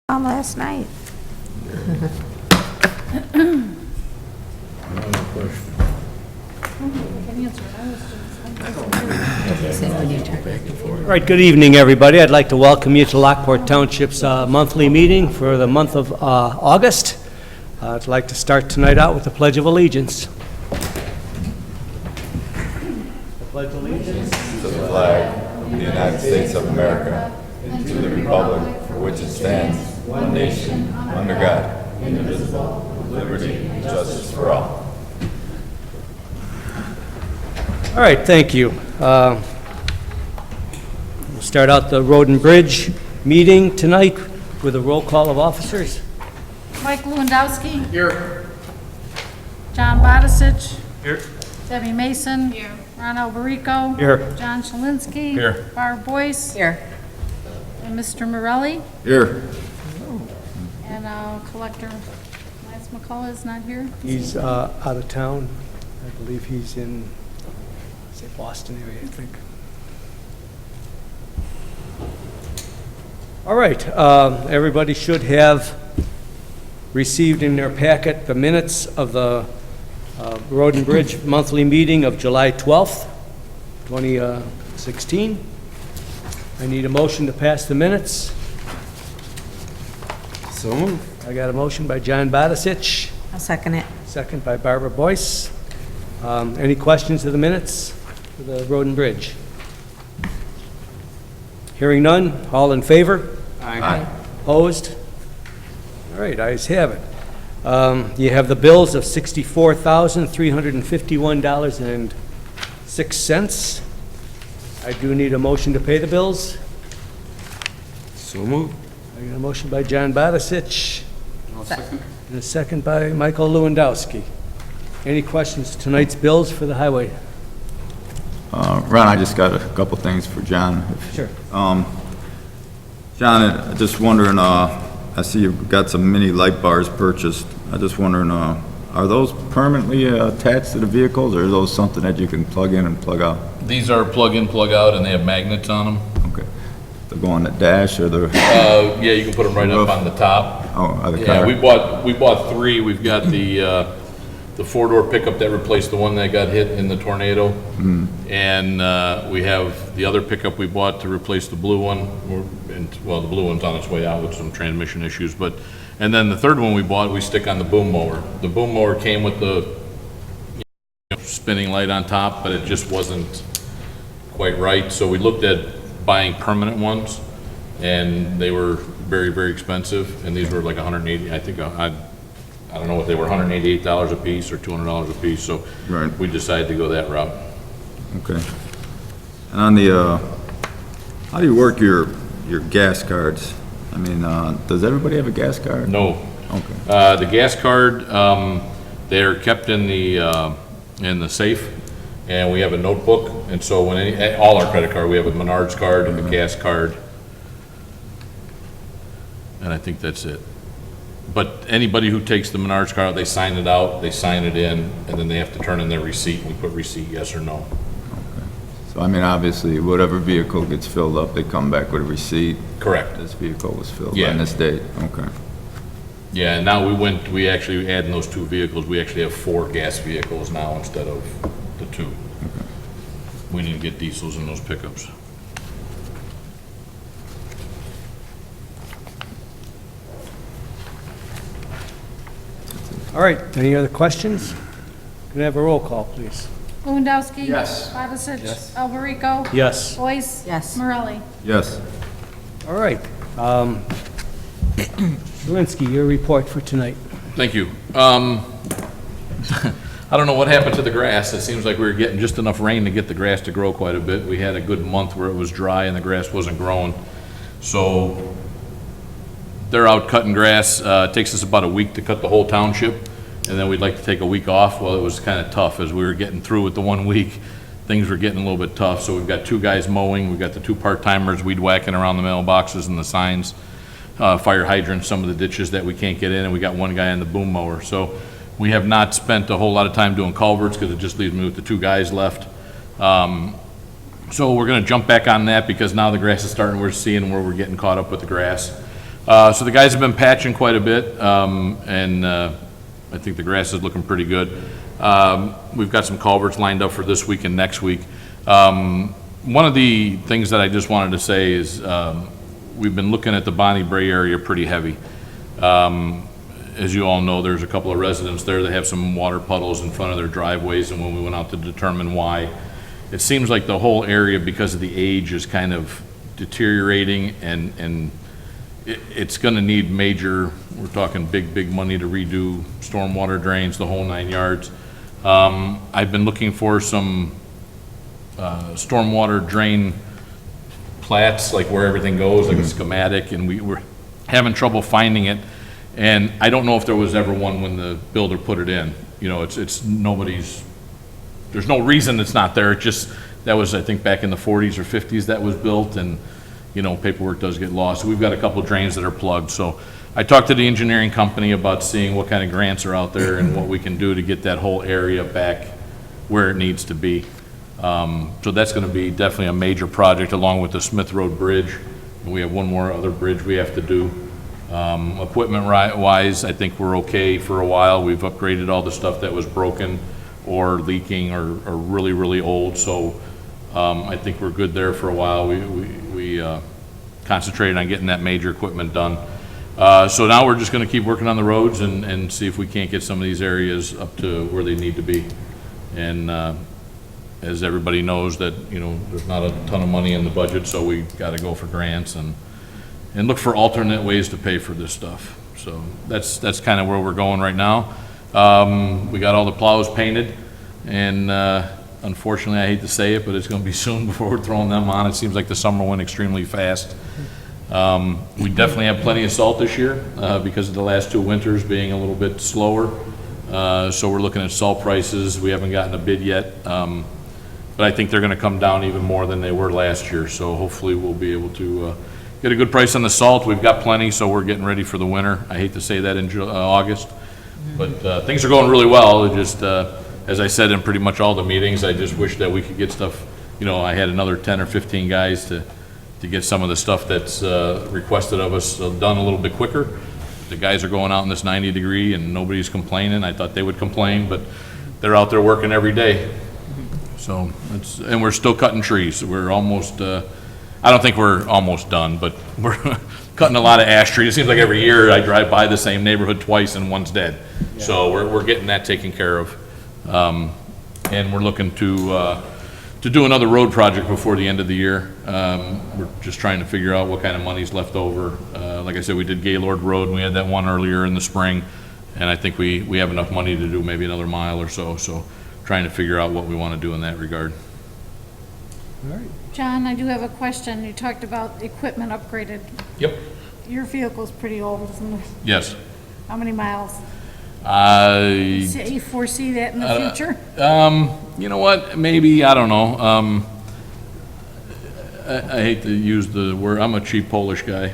on last night. All right, good evening, everybody. I'd like to welcome you to Lockport Township's monthly meeting for the month of August. I'd like to start tonight out with the Pledge of Allegiance. The Pledge of Allegiance to the flag of the United States of America and to the republic for which it stands, one nation, under God, indivisible, with liberty and justice for all. All right, thank you. We'll start out the Road and Bridge meeting tonight with a roll call of officers. Mike Lewandowski. Here. John Bodisich. Here. Debbie Mason. Here. Ron Alberico. Here. John Shalinski. Here. Barb Boyce. Here. And Mr. Morelli. Here. And Collector Lance McCullough is not here. He's out of town. I believe he's in, say, Boston area, I think. All right, everybody should have received in their packet the minutes of the Road and Bridge monthly meeting of July 12th, 2016. I need a motion to pass the minutes. So moved. I got a motion by John Bodisich, I'll second it. second by Barbara Boyce. Any questions of the minutes for the Road and Bridge? Hearing none, all in favor? Aye. Opposed? All right, ayes have it. You have the bills of $64,351.06. I do need a motion to pay the bills. So moved. I got a motion by John Bodisich. And a second by Michael Lewandowski. Any questions tonight's bills for the highway? Ron, I just got a couple things for John. Sure. John, just wondering, I see you've got some mini light bars purchased. I'm just wondering, are those permanently attached to the vehicles, or are those something that you can plug in and plug out? These are plug in, plug out, and they have magnets on them. Okay. They go on the dash or the, Yeah, you can put them right up on the top. of the Yeah, car? we bought three. We've got the four-door pickup that replaced the one that got hit in the tornado. And we have the other pickup we bought to replace the blue one. Well, the blue one's on its way out with some transmission issues, and then the third one we bought, we stick on the boom mower. The boom mower came with the spinning light on top, but it just wasn't quite right. So we looked at buying permanent ones, and they were very, very expensive. And these were like 180, I think, I don't know what they were, $188 a piece or $200 a piece. So Right. we decided to go that route. Okay. And on the, how do you work your gas cards? I mean, does everybody have a gas card? No. Okay. The gas card, they're kept in the safe, and we have a notebook. And so when all our credit card, we have a Menards card, a gas card, and I think that's it. But anybody who takes the Menards card, they sign it out, they sign it in, and then they have to turn in their receipt. We put receipt yes or no. So, I mean, obviously, whatever vehicle gets filled up, they come back with a receipt. Correct. This vehicle was filled Yeah. on this date. Okay. Yeah, and now we actually adding those two vehicles, we actually have 4 gas vehicles now instead of the 2. We need to get diesels in those pickups. All right, any other questions? Can I have a roll call, please? Lewandowski. Yes. Bodisich. Yes. Alberico. Yes. Boyce. Yes. Morelli. Yes. All right. Shalinski, your report for tonight. Thank you. I don't know what happened to the grass. It seems like we were getting just enough rain to get the grass to grow quite a bit. We had a good month where it was dry and the grass wasn't growing. So they're out cutting grass. It takes us about a week to cut the whole township, and then we'd like to take a week off. Well, it was kind of tough as we were getting through with the 1 week. Things were getting a little bit tough, so we've got 2 guys mowing. We've got the 2 part-timers weed whacking around the mailboxes and the signs, fire hydrants, some of the ditches that we can't get in, and we got 1 guy on the boom mower. So we have not spent a whole lot of time doing culverts because it just leaves me with the 2 guys left. So we're going to jump back on that because now the grass is starting, we're seeing where we're getting caught up with the grass. So the guys have been patching quite a bit, and I think the grass is looking pretty good. We've got some culverts lined up for this week and next week. One of the things that I just wanted to say is we've been looking at the Bonnie Bray area pretty heavy. As you all know, there's a couple of residents there that have some water puddles in front of their driveways, and when we went out to determine why, it seems like the whole area, because of the age, is kind of deteriorating, and it's gonna need major, we're talking big money to redo stormwater drains, the whole 9 yards. I've been looking for some stormwater drain plats, like where everything goes, like a schematic, and we were having trouble finding it. And I don't know if there was ever one when the builder put it in. You know, it's nobody's, there's no reason it's not there. It just, that was, I think, back in the 40s or 50s that was built, and, you know, paperwork does get lost. We've got a couple drains that are plugged. So I talked to the engineering company about seeing what kind of grants are out there and what we can do to get that whole area back where it needs to be. So that's gonna be definitely a major project, along with the Smith Road Bridge. We have one more other bridge we have to do. Equipment-wise, I think we're okay for a while. We've upgraded all the stuff that was broken or leaking or really old, so I think we're good there for a while. We concentrated on getting that major equipment done. So now we're just gonna keep working on the roads and see if we can't get some of these areas up to where they need to be. And as everybody knows, that, you know, there's not a ton of money in the budget, so we gotta go for grants and look for alternate ways to pay for this stuff. So that's kind of where we're going right now. We got all the plows painted, and unfortunately, I hate to say it, but it's gonna be soon before we're throwing them on. It seems like the summer went extremely fast. We definitely have plenty of salt this year, because of the last 2 winters being a little bit slower. So we're looking at salt prices. We haven't gotten a bid yet, but I think they're gonna come down even more than they were last year. So hopefully we'll be able to get a good price on the salt. We've got plenty, so we're getting ready for the winter. I hate to say that in August, but things are going really well. It just, as I said in pretty much all the meetings, I just wish that we could get stuff, you know, I had another 10 or 15 guys to get some of the stuff that's requested of us done a little bit quicker. The guys are going out in this 90 degree and nobody's complaining. I thought they would complain, but they're out there working every day. So and we're still cutting trees. We're almost, I don't think we're almost done, but we're cutting a lot of ash trees. It seems like every year I drive by the same neighborhood twice and one's dead. Yeah. So we're getting that taken care of. And we're looking to do another road project before the end of the year. We're just trying to figure out what kind of money's left over. Like I said, we did Gaylord Road, and we had that one earlier in the spring, and I think we have enough money to do maybe another mile or so. So trying to figure out what we want to do in that regard. All right. John, I do have a question. You talked about equipment upgraded. Yep. Your vehicle's pretty old, isn't it? Yes. How many miles? You foresee that in the future? You know what, maybe, I don't know. I hate to use the word, I'm a cheap Polish guy.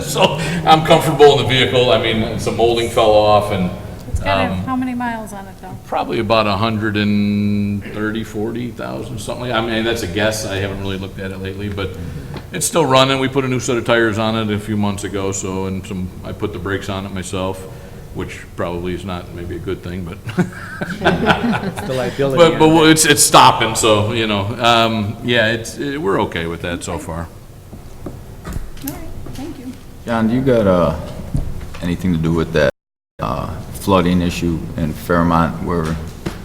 So I'm comfortable in the vehicle. I mean, some molding fell off, and It's got how many miles on it, though? probably about 130, 40,000, something like. I mean, that's a guess. I haven't really looked at it lately, but it's still running. We put a new set of tires on it a few months ago, so, and I put the brakes on it myself, which probably is not maybe a good thing, but It's the liability. but it's stopping, so, you know, yeah, we're okay with that so far. All right, thank you. John, do you got anything to do with that flooding issue in Fairmont where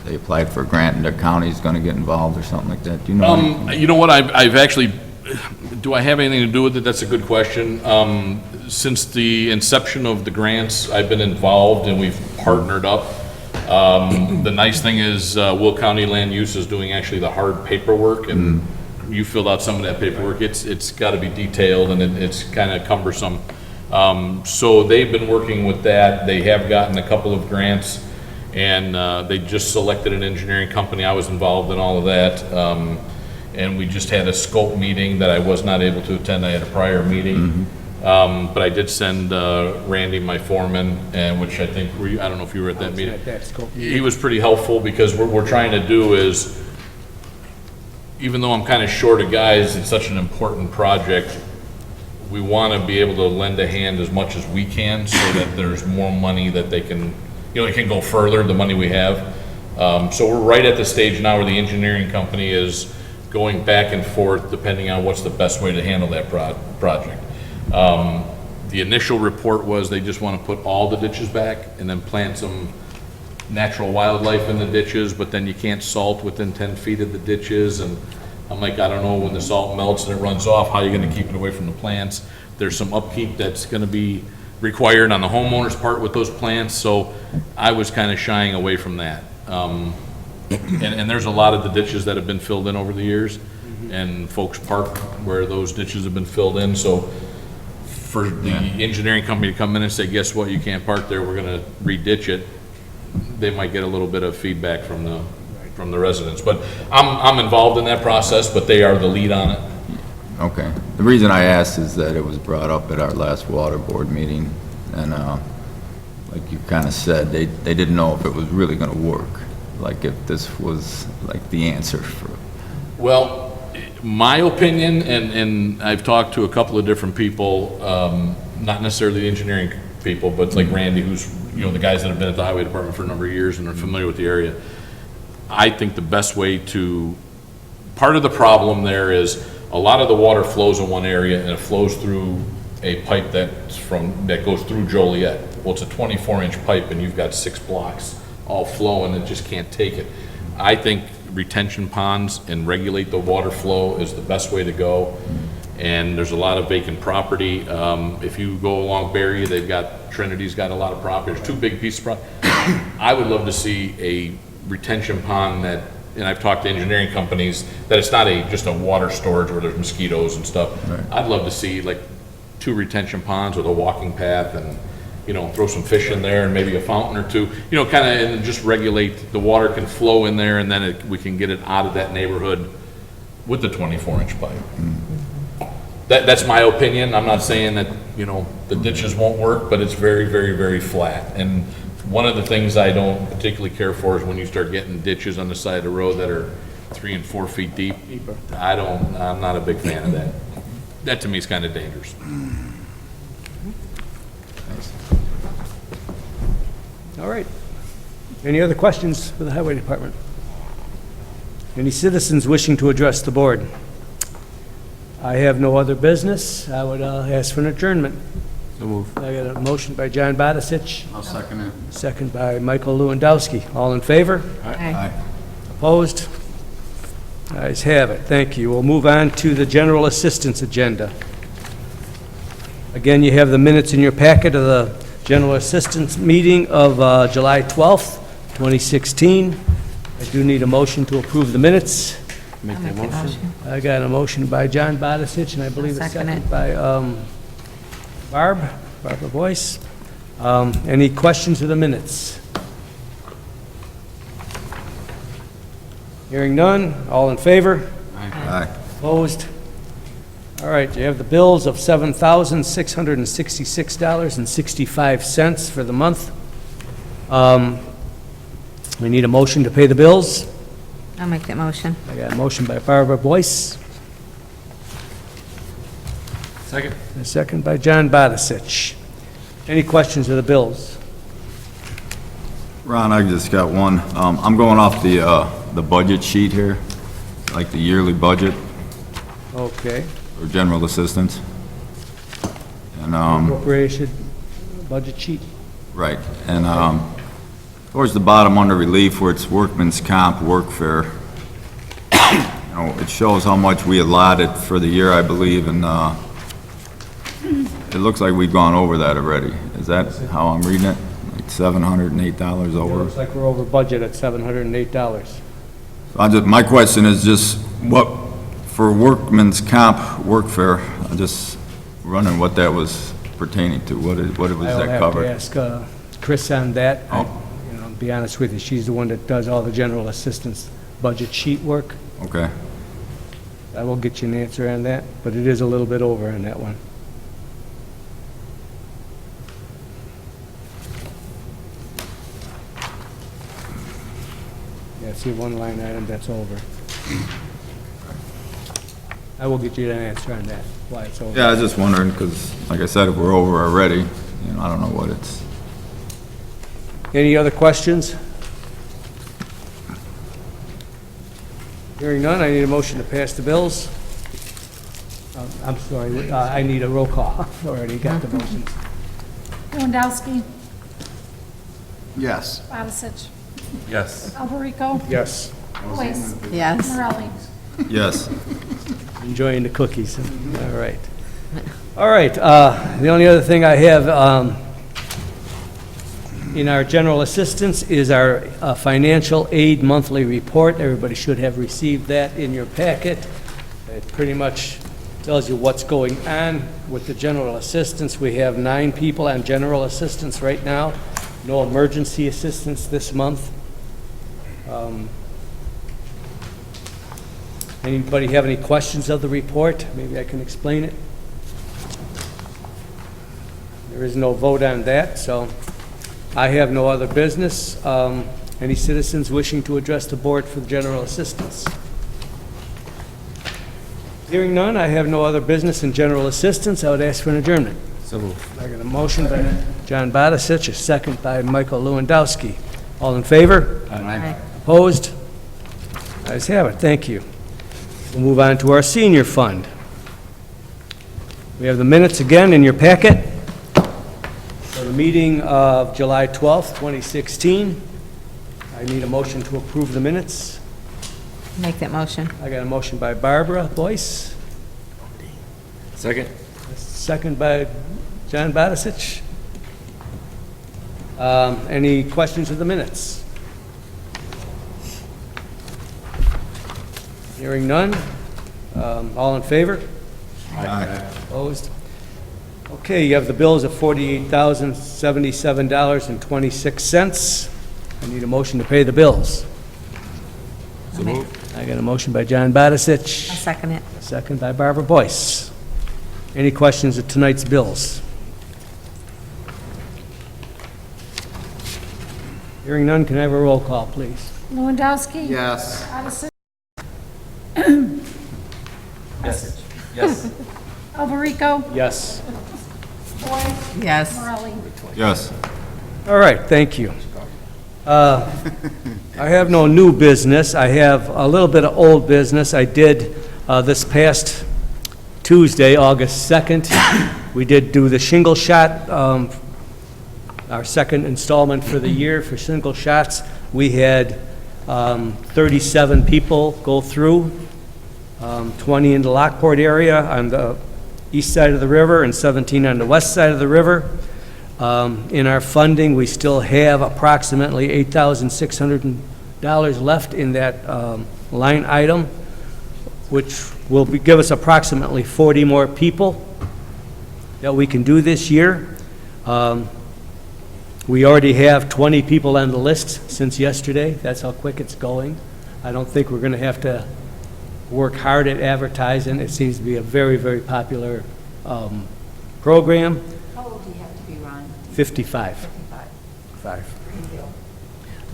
they applied for a grant and the county's going to get involved or something like that? Do you know? You know what, I've actually, do I have anything to do with it? That's a good question. Since the inception of the grants, I've been involved and we've partnered up. The nice thing is Will County Land Use is doing actually the hard paperwork, and you filled out some of that paperwork. It's got to be detailed, and it's kind of cumbersome. So they've been working with that. They have gotten a couple of grants, and they just selected an engineering company. I was involved in all of that. And we just had a scope meeting that I was not able to attend. I had a prior meeting. But I did send Randy, my foreman, and which I think, I don't know if you were at that meeting. At that scope. He was pretty helpful, because what we're trying to do is, even though I'm kind of short of guys, it's such an important project, we want to be able to lend a hand as much as we can so that there's more money that they can, it can go further, the money we have. So we're right at the stage now where the engineering company is going back and forth depending on what's the best way to handle that project. The initial report was they just want to put all the ditches back and then plant some natural wildlife in the ditches, but then you can't salt within 10 feet of the ditches. And I'm like, I don't know, when the salt melts and it runs off, how are you going to keep it away from the plants? There's some upkeep that's going to be required on the homeowner's part with those plants, so I was kind of shying away from that. And there's a lot of the ditches that have been filled in over the years, and folks park where those ditches have been filled in, so for the engineering company to come in and say, guess what, you can't park there, we're gonna re-ditch it, they might get a little bit of feedback from the residents. But I'm involved in that process, but they are the lead on it. Okay. The reason I asked is that it was brought up at our last water board meeting, and like you kind of said, they didn't know if it was really going to work, like if this was like the answer for. Well, my opinion, and I've talked to a couple of different people, not necessarily the engineering people, but like Randy, who's, the guys that have been at the highway department for a number of years and are familiar with the area. I think the best way part of the problem there is a lot of the water flows in one area and it flows through a pipe that goes through Joliet. Well, it's a 24-inch pipe and you've got 6 blocks all flowing and it just can't take it. I think retention ponds and regulate the water flow is the best way to go. And there's a lot of vacant property. If you go along Berry, Trinity's got a lot of property. There's 2 big pieces of property. I would love to see a retention pond that, and I've talked to engineering companies, that it's not just a water storage where there's mosquitoes and stuff. Right. I'd love to see like 2 retention ponds with a walking path and, throw some fish in there and maybe a fountain or 2, kind of, and just regulate, the water can flow in there and then we can get it out of that neighborhood with the 24-inch pipe. That's my opinion. I'm not saying that, the ditches won't work, but it's very, very, very flat. And one of the things I don't particularly care for is when you start getting ditches on the side of the road that are 3 and 4 feet deep. I'm not a big fan of that. That to me is kind of dangerous. All right. Any other questions for the highway department? Any citizens wishing to address the board? I have no other business. I would ask for an adjournment. So move. I got a motion by John Badisich, I'll second it. second by Michael Lewandowski. All in favor? Aye. Opposed? Ayes have it. Thank you. We'll move on to the general assistance agenda. Again, you have the minutes in your packet of the general assistance meeting of July 12th, 2016. I do need a motion to approve the minutes. Make that motion. I got a motion by John Badisich, and I believe a I'll second second it. by Barbara Boyce. Any questions of the minutes? Hearing none, all in favor? Aye. Opposed? All right, you have the bills of $7,666.65 for the month. We need a motion to pay the bills. I'll make that motion. I got a motion by Barbara Boyce, Second. and a second by John Badisich. Any questions of the bills? Ron, I just got one. I'm going off the budget sheet here, like the yearly budget Okay. for general assistance. And, Appropriation budget sheet. right, and, towards the bottom under relief where it's workman's comp workfare, it shows how much we allotted for the year, I believe, and, it looks like we've gone over that already. Is that how I'm reading it? Like $708 It over? looks like we're over budget at $708. My question is just what, for workman's comp workfare, I'm just wondering what that was pertaining to. What was I'll that have covered? to ask Chris on that. Oh. To be honest with you, she's the one that does all the general assistance budget sheet work. Okay, I will get you an answer on that, but it is a little bit over on that one. Yeah, see one line item that's over. I will get you an answer on that, why it's over. Yeah, I was just wondering, because like I said, if we're over already, I don't know what it's. Any other questions? Hearing none, I need a motion to pass the bills. I'm sorry, I need a roll call. Already got the motions. Lewandowski, Yes. Barisic, Yes. Alberico, Yes. Boyce, Yes. Morelli. Yes. Enjoying the cookies. All right. All right, the only other thing I have in our general assistance is our financial aid monthly report. Everybody should have received that in your packet. It pretty much tells you what's going on with the general assistance. We have 9 people on general assistance right now. No emergency assistance this month. Anybody have any questions of the report? Maybe I can explain it. There is no vote on that, so I have no other business. Any citizens wishing to address the board for the general assistance? Hearing none, I have no other business in general assistance. I would ask for an adjournment. So moved. I got a motion by John Barisic, a second by Michael Lewandowski. All in favor? Aye. Opposed? Ayes have it, thank you. We'll move on to our senior fund. We have the minutes again in your packet for the meeting of July 12th, 2016. I need a motion to approve the minutes. Make that motion. I got a motion by Barbara Boyce, Second? second by John Barisic. Any questions of the minutes? Hearing none. All in favor? Aye. Opposed? Okay, you have the bills of $48,077.26. I need a motion to pay the bills. So moved. I got a motion by John Barisic, I'll second it. a second by Barbara Boyce. Any questions of tonight's bills? Hearing none, can I have a roll call, please? Lewandowski. Yes. Barisic, Yes. Yes. Alberico, Yes. Boyce, Yes. Morelli. Yes. All right, thank you. I have no new business. I have a little bit of old business. I did, this past Tuesday, August 2nd, we did do the shingle shot, our second installment for the year for shingle shots. We had 37 people go through, 20 in the Lockport area on the east side of the river and 17 on the west side of the river. In our funding, we still have approximately $8,600 left in that line item, which will give us approximately 40 more people that we can do this year. We already have 20 people on the list since yesterday. That's how quick it's going. I don't think we're going to have to work hard at advertising. It seems to be a very, very popular program. How old do you have to be, Ron? 55.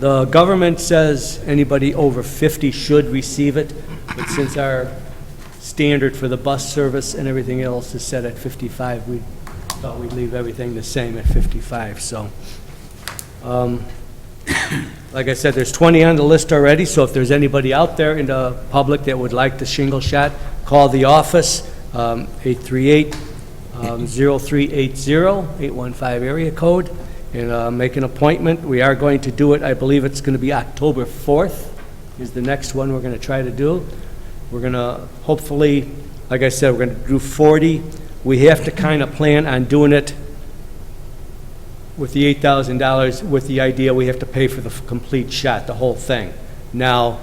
The government says anybody over 50 should receive it, but since our standard for the bus service and everything else is set at 55, we thought we'd leave everything the same at 55, so. Like I said, there's 20 on the list already, so if there's anybody out there in the public that would like the shingle shot, call the office, 838-0380, 815 area code, and make an appointment. We are going to do it, I believe it's going to be October 4th is the next one we're going to try to do. We're going to, hopefully, like I said, we're going to do 40. We have to kind of plan on doing it with the $8,000, with the idea we have to pay for the complete shot, the whole thing. Now,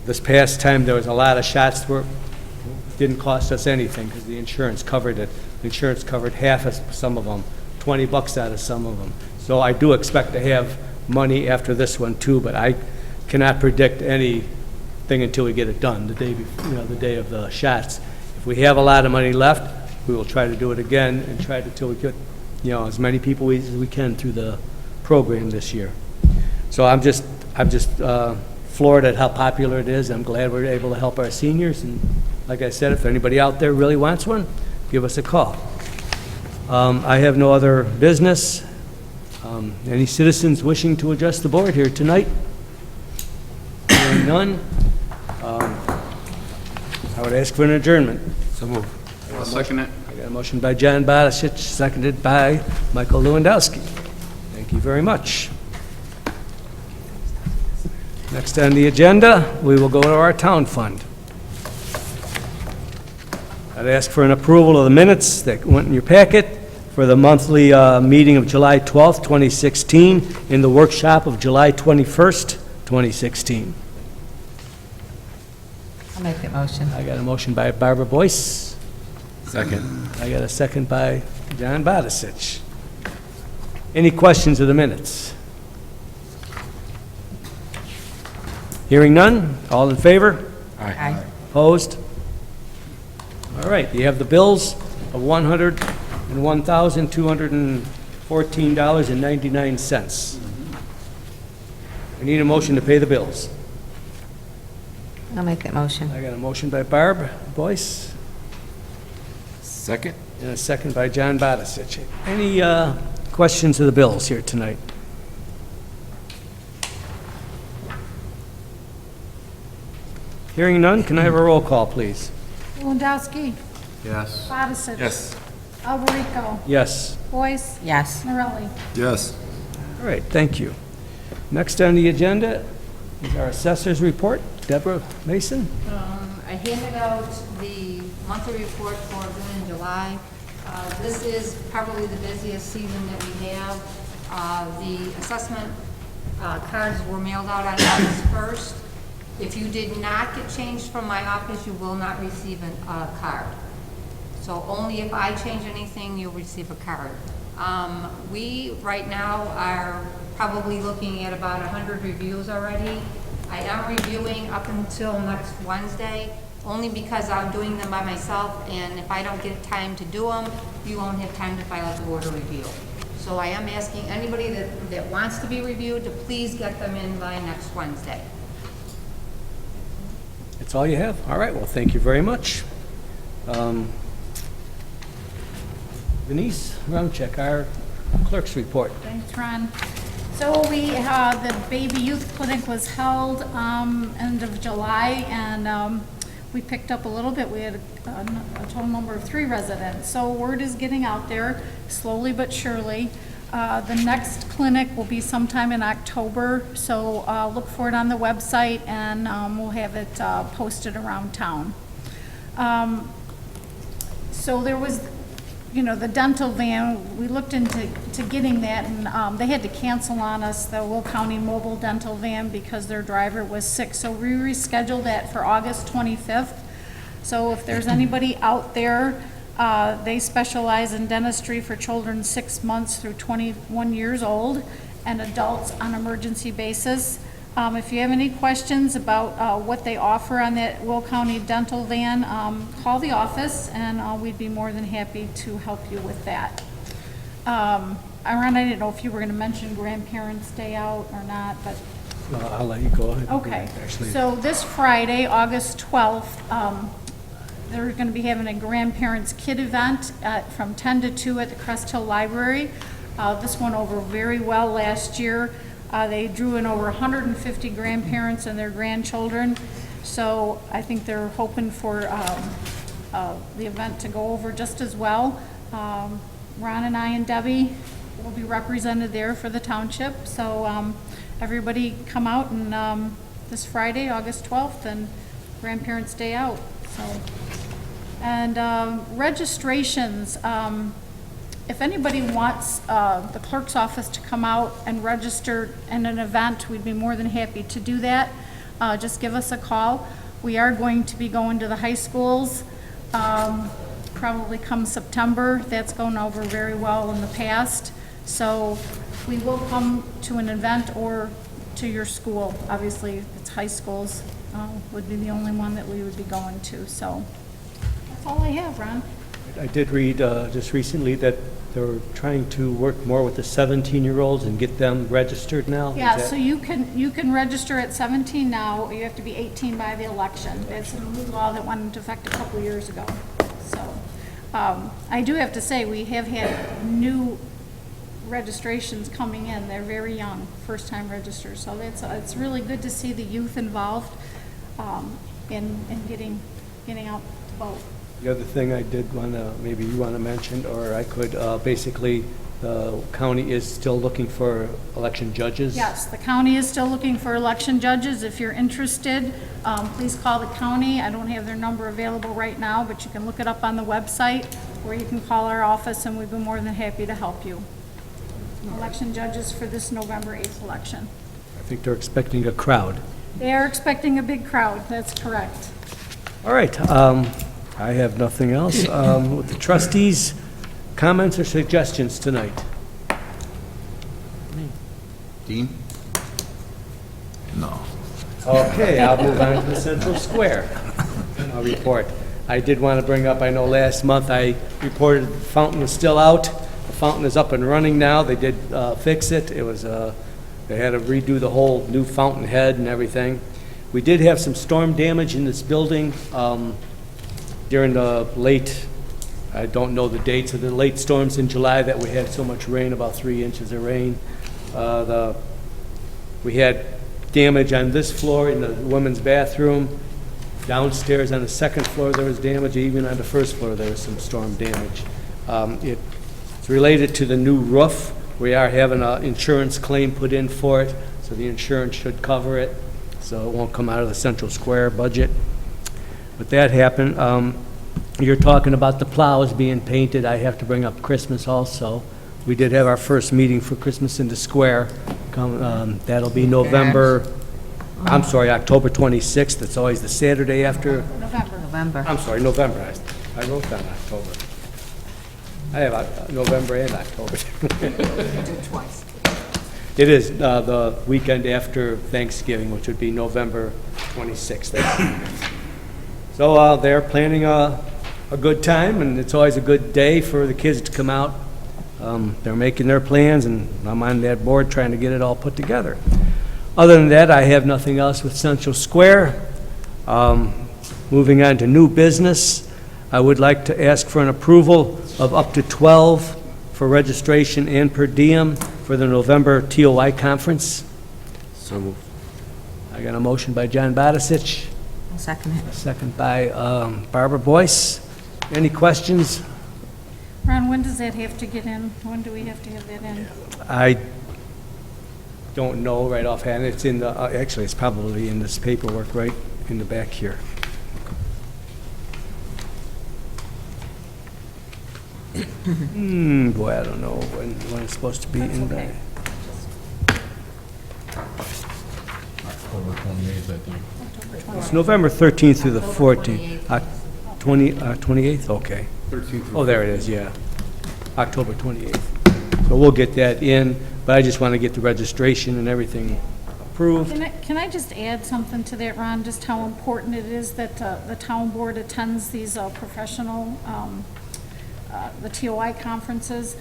this past time, there was a lot of shots where didn't cost us anything because the insurance covered it. The insurance covered half of some of them, $20 out of some of them. So I do expect to have money after this one too, but I cannot predict anything until we get it done, the day before, the day of the shots. If we have a lot of money left, we will try to do it again and try to till we get, as many people as we can through the program this year. So I'm just floored at how popular it is. I'm glad we're able to help our seniors, and Like I said, if anybody out there really wants one, give us a call. I have no other business. Any citizens wishing to address the board here tonight? Hearing none, I would ask for an adjournment. So move. I'll second it. I got a motion by John Barisic, seconded by Michael Lewandowski. Thank you very much. Next on the agenda, we will go to our town fund. I'd ask for an approval of the minutes that went in your packet for the monthly meeting of July 12th, 2016, in the workshop of July 21st, 2016. I'll make that motion. I got a motion by Barbara Boyce. Second. I got a second by John Barisic. Any questions of the minutes? Hearing none, all in favor? Aye. Opposed? All right, you have the bills of $101,214.99. I need a motion to pay the bills. I'll make that motion. I got a motion by Barb Boyce Second. and a second by John Barisic. Any questions of the bills here tonight? Hearing none, can I have a roll call, please? Lewandowski, Yes. Barisic. Yes. Alberico, Yes. Boyce, Yes. Morelli. Yes. All right, thank you. Next on the agenda is our assessor's report. Deborah Mason? I handed out the monthly report for June and July. This is probably the busiest season that we have. The assessment cards were mailed out on August 1st. If you did not get changed from my office, you will not receive a card. So only if I change anything, you'll receive a card. We, right now, are probably looking at about 100 reviews already. I am reviewing up until next Wednesday, only because I'm doing them by myself, and if I don't get time to do them, you won't have time to file a board of review. So I am asking anybody that wants to be reviewed to please get them in by next Wednesday. That's all you have? All right, well, thank you very much. Denise Rumcheck, our clerk's report. Thanks, Ron. So the baby youth clinic was held end of July, and we picked up a little bit. We had a total number of 3 residents. So word is getting out there, slowly but surely. The next clinic will be sometime in October, so look for it on the website, and we'll have it posted around town. So there was, the dental van, we looked into getting that, and they had to cancel on us the Will County mobile dental van because their driver was sick. So we rescheduled that for August 25th. So if there's anybody out there, they specialize in dentistry for children 6 months through 21 years old and adults on emergency basis. If you have any questions about what they offer on that Will County dental van, call the office, and we'd be more than happy to help you with that. Ron, I didn't know if you were going to mention Grandparents' Day out or not, but I'll let you go ahead. okay. Actually, So this Friday, August 12th, they're going to be having a Grandparents' Kid event from 10 to 2 at the Crest Hill Library. This went over very well last year. They drew in over 150 grandparents and their grandchildren. So I think they're hoping for the event to go over just as well. Ron and I and Debbie will be represented there for the township. So everybody come out and this Friday, August 12th, and Grandparents' Day out. So, and registrations. If anybody wants the clerk's office to come out and register in an event, we'd be more than happy to do that. Just give us a call. We are going to be going to the high schools probably come September. That's gone over very well in the past. So we will come to an event or to your school. Obviously, it's high schools would be the only one that we would be going to. So that's all I have, Ron. I did read just recently that they're trying to work more with the 17-year-olds and get them registered now. Is Yeah, that- so you can register at 17 now, or you have to be 18 by the election. That's a new law that went into effect a couple years ago. So, I do have to say, we have had new registrations coming in. They're very young, first-time registers. So it's really good to see the youth involved in getting out to vote. The other thing I did want to, maybe you want to mention, or I could, basically, the county is still looking for election judges. Yes, the county is still looking for election judges. If you're interested, please call the county. I don't have their number available right now, but you can look it up on the website, or you can call our office, and we'd be more than happy to help you. Election judges for this November 8th election. I think they're expecting a crowd. They are expecting a big crowd, that's correct. All right, I have nothing else. With the trustees, comments or suggestions tonight? Dean? No. Okay, I'll move on to the Central Square report. I did want to bring up, I know last month I reported the fountain was still out. The fountain is up and running now. They did fix it. It was, they had to redo the whole new fountain head and everything. We did have some storm damage in this building during the late, I don't know the dates of the late storms in July that we had so much rain, about 3 inches of rain. We had damage on this floor in the women's bathroom. Downstairs on the second floor, there was damage. Even on the first floor, there was some storm damage. It's related to the new roof. We are having an insurance claim put in for it, so the insurance should cover it, so it won't come out of the Central Square budget. But that happened. You're talking about the plows being painted. I have to bring up Christmas also. We did have our first meeting for Christmas in the square. That'll be October 26th. It's always the Saturday after, November. I'm sorry, November. I wrote down October. I have November and October. Twice. It is the weekend after Thanksgiving, which would be November 26th. So they're planning a good time, and it's always a good day for the kids to come out. They're making their plans, and I'm on that board trying to get it all put together. Other than that, I have nothing else with Central Square. Moving on to new business, I would like to ask for an approval of up to 12 for registration and per diem for the November TOI conference. So moved. I got a motion by John Badisich, I'll second it. a second by Barbara Boyce. Any questions? Ron, when does that have to get in? When do we have to have that in? I don't know right offhand. It's in the, actually, it's probably in this paperwork right in the back here. Boy, I don't know when it's supposed to be in okay. there. October 28th, I think. It's November 13th through the 14th. 28th, okay. 13th. Oh, there it is, yeah. October 28th. So we'll get that in, but I just want to get the registration and everything approved. Can I just add something to that, Ron, just how important it is that the town board attends these professional, the TOI conferences,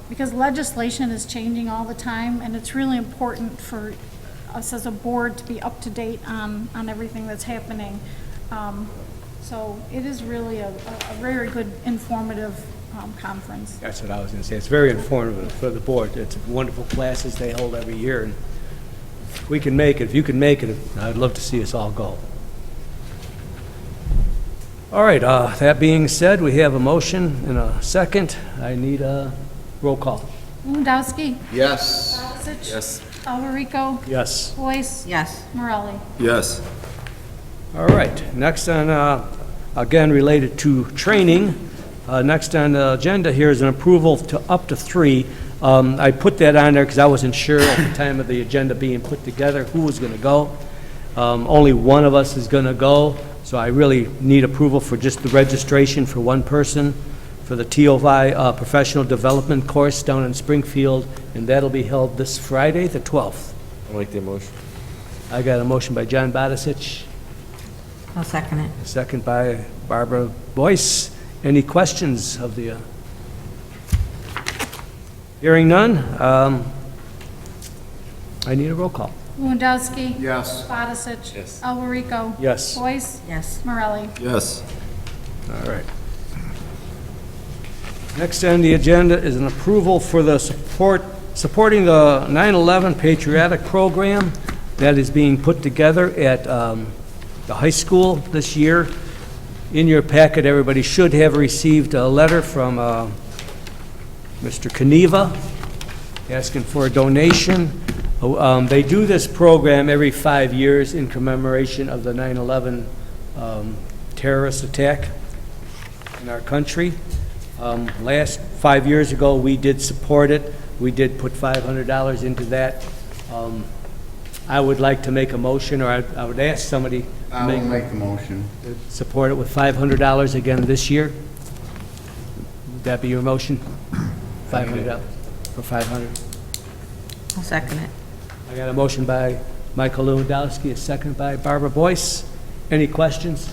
because legislation is changing all the time, and it's really important for us as a board to be up to date on everything that's happening. So it is really a very good informative conference. That's what I was going to say. It's very informative for the board. It's wonderful classes they hold every year, and if we can make it, if you can make it, I'd love to see us all go. All right, that being said, we have a motion and a second. I need a roll call. Lewandowski. Yes. Badisich. Yes. Alberico. Yes. Boyce. Yes. Morelli. Yes. All right, next on, again, related to training, next on the agenda here is an approval to up to 3. I put that on there because I wasn't sure at the time of the agenda being put together who was going to go. Only one of us is going to go, so I really need approval for just the registration for one person for the TOI Professional Development Course down in Springfield, and that'll be held this Friday, the 12th. I'll make the motion. I got a motion by John Badisich. I'll second it. Second by Barbara Boyce. Any questions of the, hearing none, I need a roll call. Lewandowski. Yes. Bodacich. Yes. Alvarico. Yes. Boyce. Yes. Morelli. Yes. All right. Next on the agenda is an approval for the supporting the 9/11 Patriotic Program that is being put together at the high school this year. In your packet, everybody should have received a letter from Mr. Kneva asking for a donation. They do this program every 5 years in commemoration of the 9/11 terrorist attack in our country. Last 5 years ago, we did support it. We did put $500 into that. I would like to make a motion, or I would ask somebody to I will make the motion. support it with $500 again this year. Would that be your motion? $500 for 500. I'll second it. I got a motion by Michael Lewandowski, a second by Barbara Boyce. Any questions?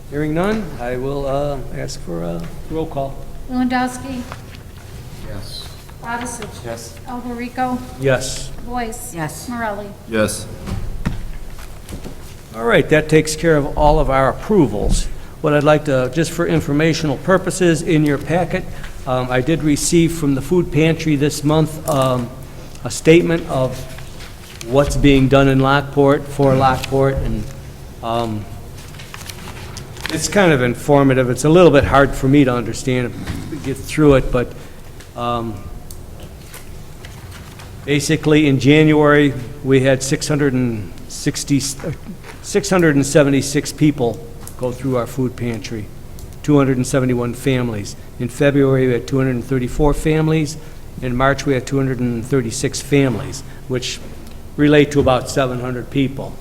Hearing none, I will ask for a roll call. Lewandowski. Yes. Bodacich. Yes. Alvarico. Yes. Boyce. Yes. Morelli. Yes. All right, that takes care of all of our approvals. What I'd like to, just for informational purposes, in your packet, I did receive from the food pantry this month a statement of what's being done in Lockport, for Lockport, and it's kind of informative. It's a little bit hard for me to understand, get through it, but basically in January, we had 676 people go through our food pantry, 271 families. In February, we had 234 families. In March, we had 236 families, which relate to about 700 people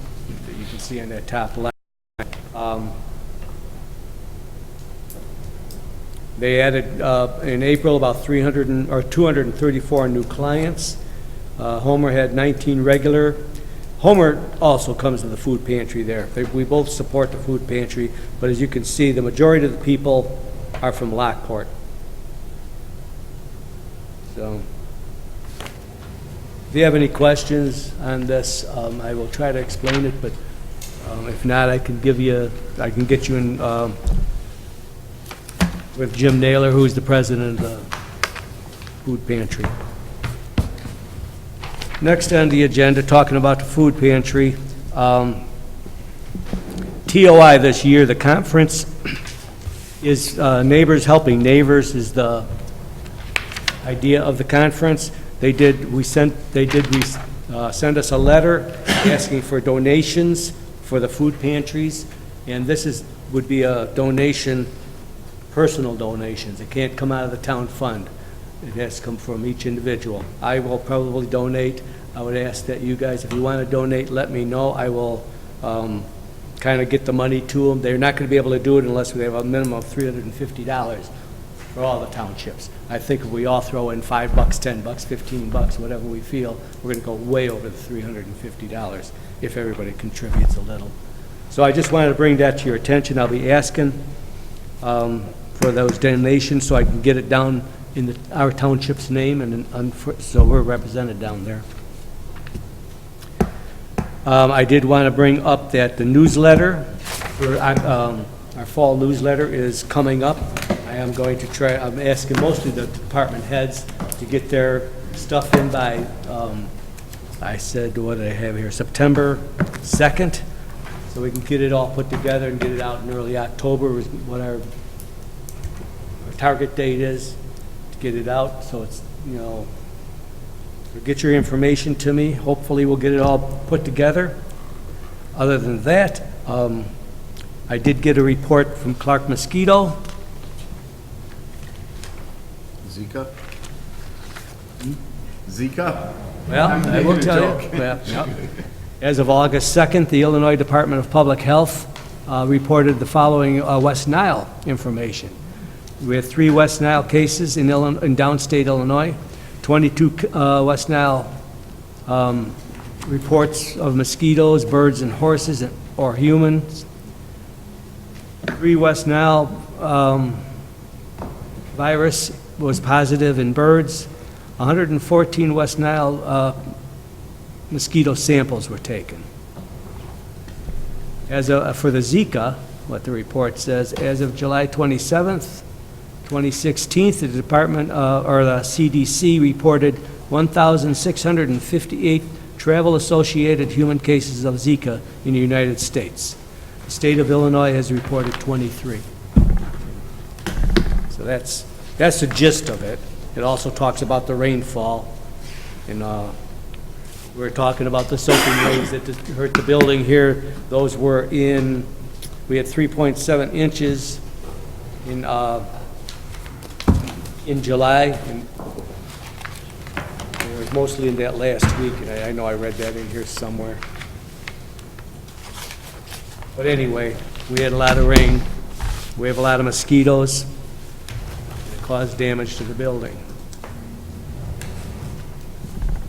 that you can see on that top line. They added, in April, about 234 new clients. Homer had 19 regular. Homer also comes to the food pantry there. We both support the food pantry, but as you can see, the majority of the people are from Lockport. So, if you have any questions on this, I will try to explain it, but if not, I can get you in with Jim Naylor, who's the president of the food pantry. Next on the agenda, talking about the food pantry, TOI this year, the conference is Neighbors Helping Neighbors is the idea of the conference. They did send us a letter asking for donations for the food pantries, and this would be a donation, personal donations. It can't come out of the town fund. It has to come from each individual. I will probably donate. I would ask that you guys, if you want to donate, let me know. I will kind of get the money to them. They're not going to be able to do it unless we have a minimum of $350 for all the townships. I think if we all throw in $5, $10, $15, whatever we feel, we're going to go way over the $350 if everybody contributes a little. So I just wanted to bring that to your attention. I'll be asking for those donations so I can get it down in our township's name, and so we're represented down there. I did want to bring up that the newsletter, our fall newsletter is coming up. I am going to try, I'm asking mostly the department heads to get their stuff in by, I said, what do I have here, September 2nd, so we can get it all put together and get it out in early October is what our target date is to get it out. So it's, get your information to me. Hopefully we'll get it all put together. Other than that, I did get a report from Clark Mosquito. Zika? Zika? Well, I will tell you. Well, yep. As of August 2nd, the Illinois Department of Public Health reported the following West Nile information. We had 3 West Nile cases in downstate Illinois, 22 West Nile reports of mosquitoes, birds, and horses, or humans. 3 West Nile virus was positive in birds. 114 West Nile mosquito samples were taken. For the Zika, what the report says, as of July 27th, 2016, the department, or the CDC reported 1,658 travel-associated human cases of Zika in the United States. The state of Illinois has reported 23. So that's the gist of it. It also talks about the rainfall, and we're talking about the soaking rains that hurt the building here. Those were we had 3.7 inches in July, and it was mostly in that last week, and I know I read that in here somewhere. But anyway, we had a lot of rain. We have a lot of mosquitoes. It caused damage to the building.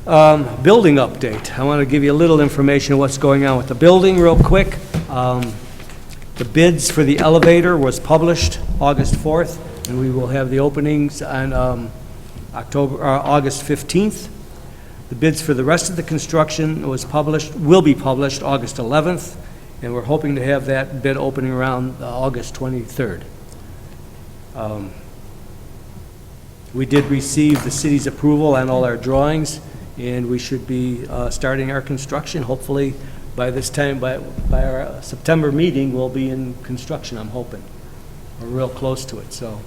Building update. I want to give you a little information on what's going on with the building real quick. The bids for the elevator was published August 4th, and we will have the openings on August 15th. The bids for the rest of the construction will be published August 11th, and we're hoping to have that bid opening around August 23rd. We did receive the city's approval on all our drawings, and we should be starting our construction. Hopefully, by this time, by our September meeting, we'll be in construction, I'm hoping. We're real close to it, so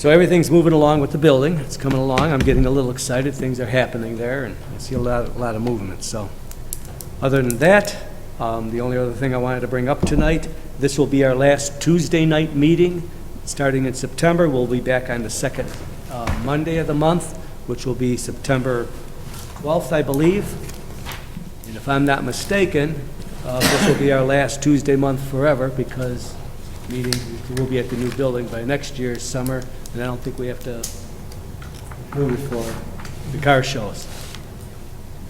everything's moving along with the building. It's coming along. I'm getting a little excited. Things are happening there, and I see a lot of movement. So other than that, the only other thing I wanted to bring up tonight, this will be our last Tuesday night meeting. Starting in September, we'll be back on the second Monday of the month, which will be September 12th, I believe. And if I'm not mistaken, this will be our last Tuesday month forever, because we'll be at the new building by next year's summer, and I don't think we have to move it for the car shows.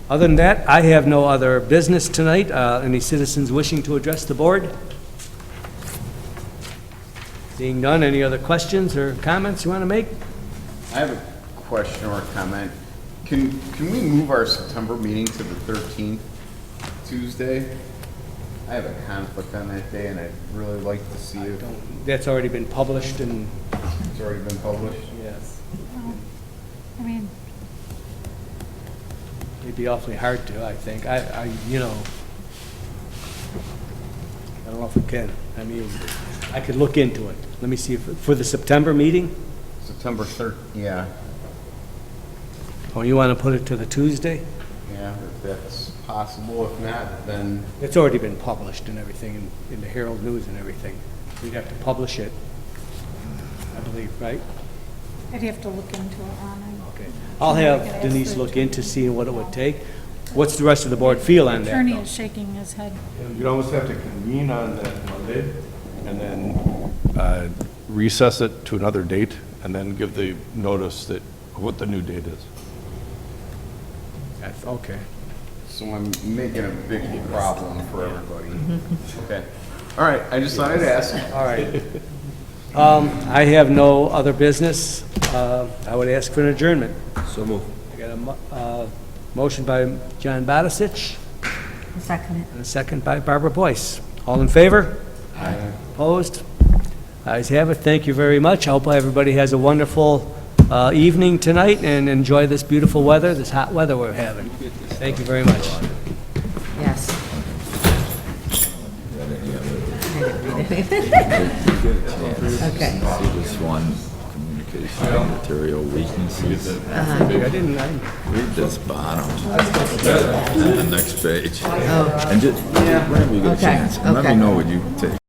Other than that, I have no other business tonight. Any citizens wishing to address the board? Seeing none, any other questions or comments you want to make? I have a question or a comment. Can we move our September meeting to the 13th, Tuesday? I have a conflict on that day, and I'd really like to see it. That's already been published, and It's already been published? yes, I mean, it'd be awfully hard to, I think. I don't know if we can. I mean, I could look into it. Let me see, for the September meeting? September 3rd, yeah. Oh, you want to put it to the Tuesday? Yeah, if that's possible. If not, then It's already been published and everything, in the Herald News and everything. We'd have to publish it, I believe, right? I'd have to look into it, Ron. Okay. I'll have Denise look into seeing what it would take. What's the rest of the board feel on The that, attorney though? is shaking his head. You'd almost have to convene on that Monday and then recess it to another date and then give the notice that what the new date is. Okay. so I'm making a big problem for everybody. Okay. All right, I just thought I'd ask. All right. I have no other business. I would ask for an adjournment. So move. I got a motion by John Badisich I'll second it. and a second by Barbara Boyce. All in favor? Aye. Opposed? Ayes have it. Thank you very much. I hope everybody has a wonderful evening tonight and enjoy this beautiful weather, this hot weather we're having. Thank you very much. Yes. Okay. See this one, communication material weaknesses. I didn't, Read this bottom, the next page. And just, whenever you get a Okay, chance, and let me okay. know what you take.